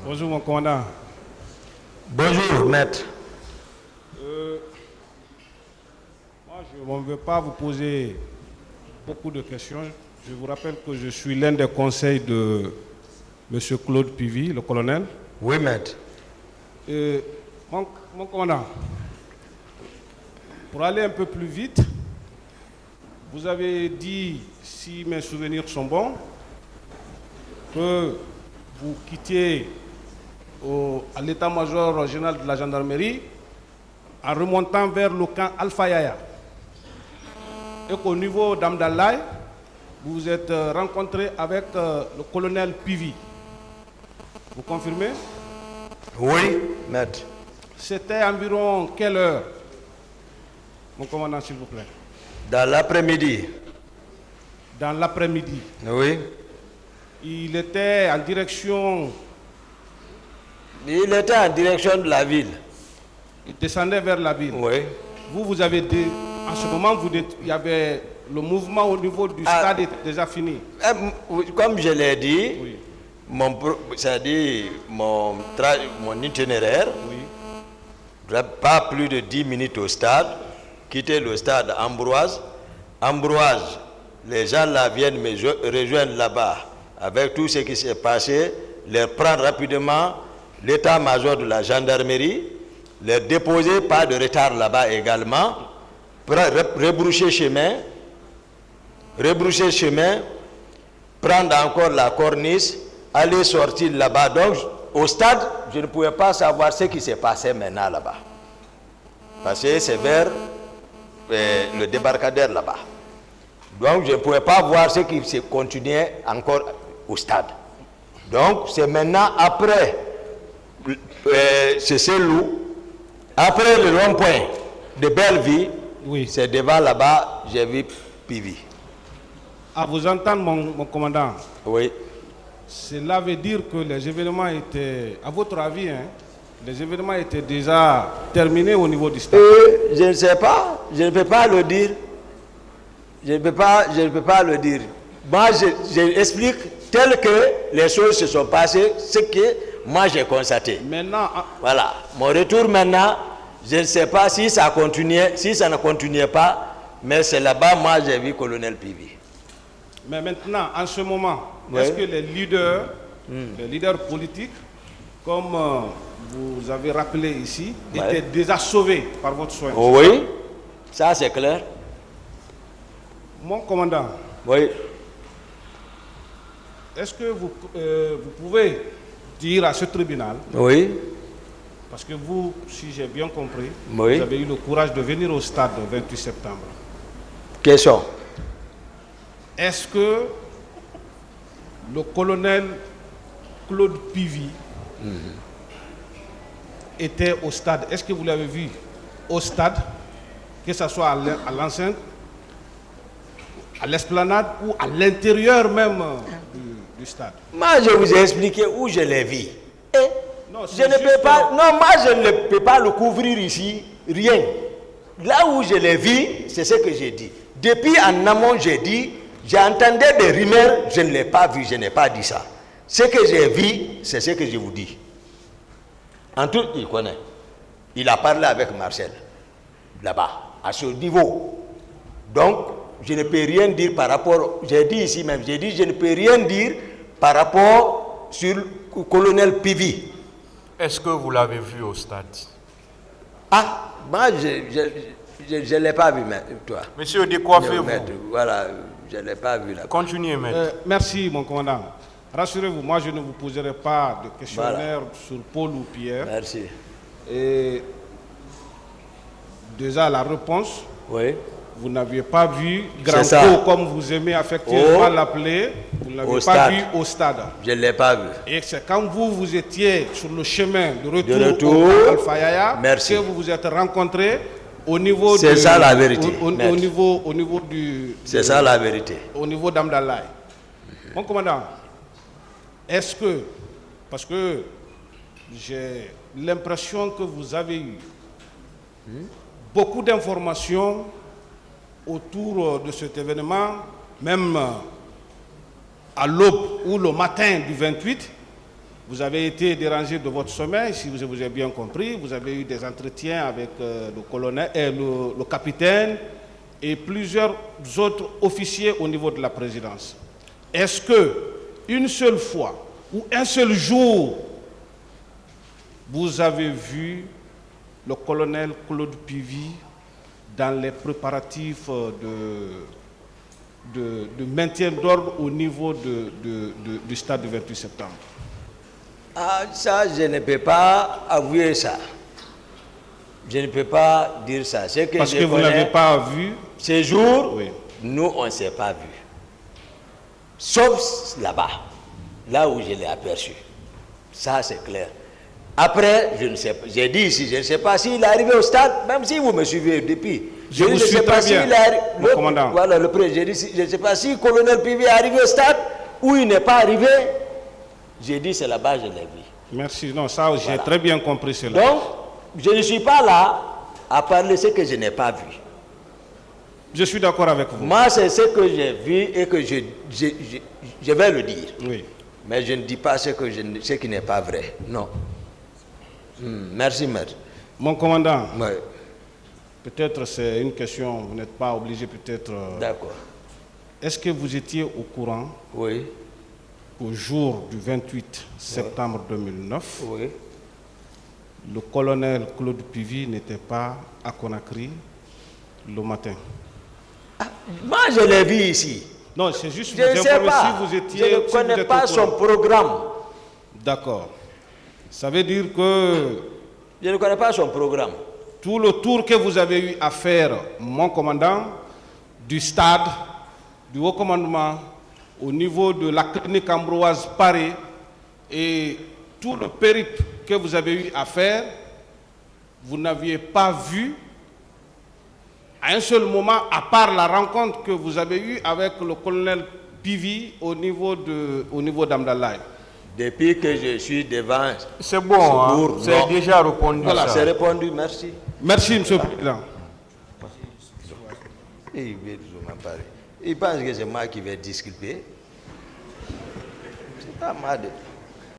Bonjour mon commandant. Bonjour, maître. Moi, je ne veux pas vous poser beaucoup de questions. Je vous rappelle que je suis l'un des conseils de M. Claude Pivy, le colonel. Oui, maître. Mon commandant, pour aller un peu plus vite, vous avez dit, si mes souvenirs sont bons, que vous quittiez à l'état-major général de la gendarmerie en remontant vers le camp Alpha Yaya. Et qu'au niveau d'Amdalaï, vous vous êtes rencontré avec le colonel Pivy. Vous confirmez? Oui, maître. C'était environ quelle heure, mon commandant, s'il vous plaît? Dans l'après-midi. Dans l'après-midi. Oui. Il était en direction... Il était en direction de la ville. Il descendait vers la ville. Oui. Vous avez dit, en ce moment, il y avait le mouvement au niveau du stade était déjà fini. Comme je l'ai dit, Oui. c'est-à-dire mon itinéraire, Oui. pas plus de 10 minutes au stade, quitter le stade Ambroise. Ambroise, les gens là viennent me rejoindre là-bas avec tout ce qui s'est passé, les prendre rapidement, l'état-major de la gendarmerie, les déposer, pas de retard là-bas également, rebrousser chemin, prendre encore la corniche, aller sortir là-bas. Donc, au stade, je ne pouvais pas savoir ce qui s'est passé maintenant là-bas. Parce que c'est vers le débarcadère là-bas. Donc, je ne pouvais pas voir ce qui se continuait encore au stade. Donc, c'est maintenant après c'est loup, après le rond-point de Belleville, Oui. c'est devant là-bas, j'ai vu Pivy. À vous entendre, mon commandant, Oui. cela veut dire que les événements étaient, à votre avis, les événements étaient déjà terminés au niveau du stade. Je ne sais pas, je ne peux pas le dire. Je ne peux pas le dire. Moi, j'explique tel que les choses se sont passées, ce que moi j'ai constaté. Maintenant, Voilà. Mon retour maintenant, je ne sais pas si ça continuait, si ça ne continuait pas, mais c'est là-bas, moi j'ai vu colonel Pivy. mais maintenant, en ce moment, Oui. est-ce que les leaders politiques, comme vous avez rappelé ici, étaient déjà sauvés par votre soin? Oui, ça c'est clair. Mon commandant, Oui. est-ce que vous pouvez dire à ce tribunal, Oui. parce que vous, si j'ai bien compris, Oui. vous avez eu le courage de venir au stade le 28 septembre. Question. Est-ce que le colonel Claude Pivy était au stade? Est-ce que vous l'avez vu au stade, que ce soit à l'enceinte, à l'esplanade ou à l'intérieur même du stade? Moi, je vous ai expliqué où je l'ai vu. Non, Je ne peux pas, non, moi je ne peux pas le couvrir ici, rien. Là où je l'ai vu, c'est ce que j'ai dit. Depuis en amont, j'ai dit, j'entendais des rumeurs, je ne l'ai pas vu, je n'ai pas dit ça. Ce que j'ai vu, c'est ce que je vous dis. En tout, il connaît. Il a parlé avec Marcel, là-bas, à ce niveau. Donc, je ne peux rien dire par rapport, j'ai dit ici même, j'ai dit, je ne peux rien dire par rapport sur le colonel Pivy. Est-ce que vous l'avez vu au stade? Ah, moi, je ne l'ai pas vu, toi. Monsieur, décoiffez-vous. Maître, voilà, je ne l'ai pas vu là. Continuez, maître. Merci, mon commandant. Rassurez-vous, moi, je ne vous poserai pas de questionnaire sur Paul ou Pierre. Merci. Et déjà, la réponse, Oui. vous n'aviez pas vu C'est ça. Grand Co, comme vous aimez affectueusement l'appeler, vous ne l'avez pas stade. vu au stade. Je ne l'ai pas vu. Et c'est quand vous étiez sur le chemin de retour, retour au Alpha Yaya merci. que vous vous êtes rencontrés au niveau C'est ça la vérité, au maître. niveau du... C'est ça la vérité. Au niveau d'Amdalaï. Mon commandant, est-ce que, parce que j'ai l'impression que vous avez eu beaucoup d'informations autour de cet événement, même à l'aube ou le matin du 28, Vous avez été dérangé de votre sommeil, si vous avez bien compris. Vous avez eu des entretiens avec le colonel, le capitaine et plusieurs autres officiers au niveau de la présidence. Est-ce que une seule fois ou un seul jour, vous avez vu le colonel Claude Pivy dans les préparatifs de maintien d'ordre au niveau du stade du 28 septembre? Ah, ça, je ne peux pas avouer ça. Je ne peux pas dire ça. Parce que vous n'avez pas vu. Ce jour, Oui. nous, on ne s'est pas vu. Sauf là-bas, là où je l'ai aperçu. Ça, c'est clair. Après, je ne sais pas. J'ai dit ici, je ne sais pas s'il est arrivé au stade, même si vous me suivez depuis. Je vous suis très bien, mon commandant. Voilà, le président. J'ai dit, je ne sais pas si le colonel Pivy est arrivé au stade ou il n'est pas arrivé. J'ai dit, c'est là-bas, je l'ai vu. Merci. Non, ça, j'ai très bien compris cela. Donc, je ne suis pas là à parler de ce que je n'ai pas vu. Je suis d'accord avec vous. Moi, c'est ce que j'ai vu et que je vais le dire. Oui. Mais je ne dis pas ce qui n'est pas vrai. Non. Merci, maître. Mon commandant, Ouais. peut-être c'est une question, vous n'êtes pas obligé peut-être. D'accord. Est-ce que vous étiez au courant Oui. qu'au jour du 28 septembre 2009, Oui. le colonel Claude Pivy n'était pas à Conakry le matin? Moi, je l'ai vu ici. Non, c'est juste Je vous ne sais informer pas. si vous étiez. Je ne si vous connais êtes pas au son courant. programme. D'accord. Ça veut dire que Je ne connais pas son programme. tout le tour que vous avez eu à faire, mon commandant, du stade, du haut commandement, au niveau de la clinique Ambroise Paré, et tout le périple que vous avez eu à faire, vous n'aviez pas vu à un seul moment, à part la rencontre que vous avez eue avec le colonel Pivy au niveau d'Amdalaï. Depuis que je suis devant. C'est bon, hein? Secours, C'est non. déjà répondu. Voilà, ça. c'est répondu, merci. Merci, Monsieur le Président. Il pense que c'est moi qui vais discuter. C'est pas mal.